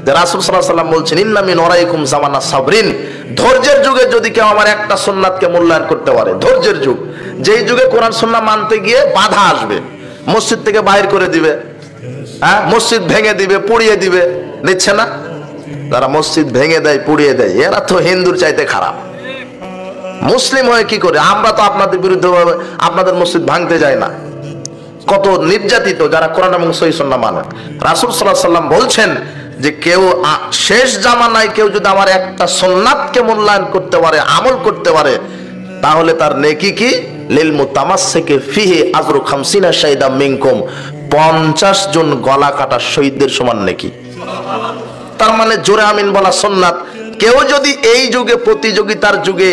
যে রাসূল সাল্লাল্লাহু আলাইহি ওয়াসাল্লাম বলছেন ইন্না মিন ওয়ারাইকুম জামানা সাবরিন, ধৈর্যের যুগে যদি কেউ আমার একটা সুন্নাতকে মূল্যায়ন করতে পারে, ধৈর্যের যুগ, যেই যুগে কোরআন সুন্নাহ মানতে গিয়ে বাধা আসবে, মসজিদ থেকে বাইর করে দিবে, হ্যাঁ, মসজিদ ভেঙে দিবে, পুড়িয়ে দিবে, নিচ্ছে না? যারা মসজিদ ভেঙে দেয়, পুড়িয়ে দেয়, এরা তো হিন্দুর চাইতে খারাপ। মুসলিম হয়ে কি করে? আমরা তো আপনাদের বিরুদ্ধে আপনাদের মসজিদ ভাঙতে যাই না। কত নির্যাতিত যারা কোরআন এবং সহিহ সুন্নাহ মানে। রাসূল সাল্লাল্লাহু আলাইহি ওয়াসাল্লাম বলছেন যে কেউ শেষ জামানায় কেউ যদি আমার একটা সুন্নাতকে মূল্যায়ন করতে পারে, আমল করতে পারে, তাহলে তার নেকি কি? লিল মুতামাসসিকি ফিহি আজরু 50 শাহিদা মিনকুম, 50 জন গলা কাটা শহীদদের সমান নেকি। তার মানে জোরে আমিন বলা সুন্নাত। কেউ যদি এই যুগে, প্রতিযোগিতার যুগে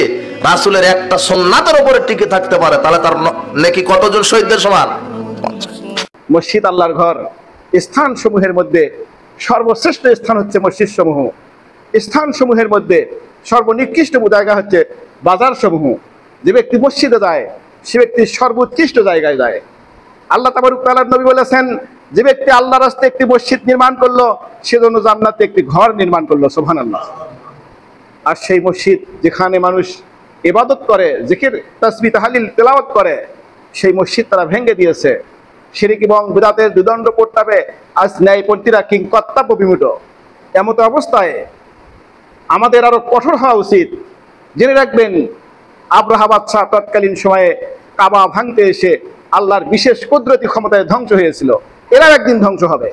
রাসূলের একটা সুন্নাতের উপরে টিকে থাকতে পারে, তাহলে তার নেকি কতজন শহীদদের সমান? মসজিদ আল্লাহর ঘর, স্থান সমূহের মধ্যে সর্বশ্রেষ্ঠ স্থান হচ্ছে মসজিদ সমূহ। স্থান সমূহের মধ্যে সর্বনিকৃষ্ট জায়গা হচ্ছে বাজার সমূহ। যে ব্যক্তি মসজিদে যায় সে ব্যক্তি সর্বোৎকৃষ্ট জায়গায় যায়। আল্লাহ তাবারক ওয়া তাআলা নবী বলেছেন, যে ব্যক্তি আল্লাহর রাস্তায় একটি মসজিদ নির্মাণ করলো, সেজন্য জান্নাতে একটি ঘর নির্মাণ করলো। সুবহানাল্লাহ। আর সেই মসজিদ যেখানে মানুষ ইবাদত করে, জিকির, তাসবিহ, তাহলিল, তেলাওয়াত করে, সেই মসজিদ তারা ভেঙে দিয়েছে। শিরক এবং বিদআতের দুদণ্ড পড়তাবে আজ ন্যায়পন্থীরা কিং কর্তব্য বিমূঢ়। এমত অবস্থায় আমাদের আরো কঠোর হওয়া উচিত। জেনে রাখবেন, আব্রাহা বাদশাহ তৎকালীন সময়ে কাবা ভাঙতে এসে আল্লাহর বিশেষ কুদরতি ক্ষমতায় ধ্বংস হয়েছিল। এরা একদিন ধ্বংস হবে।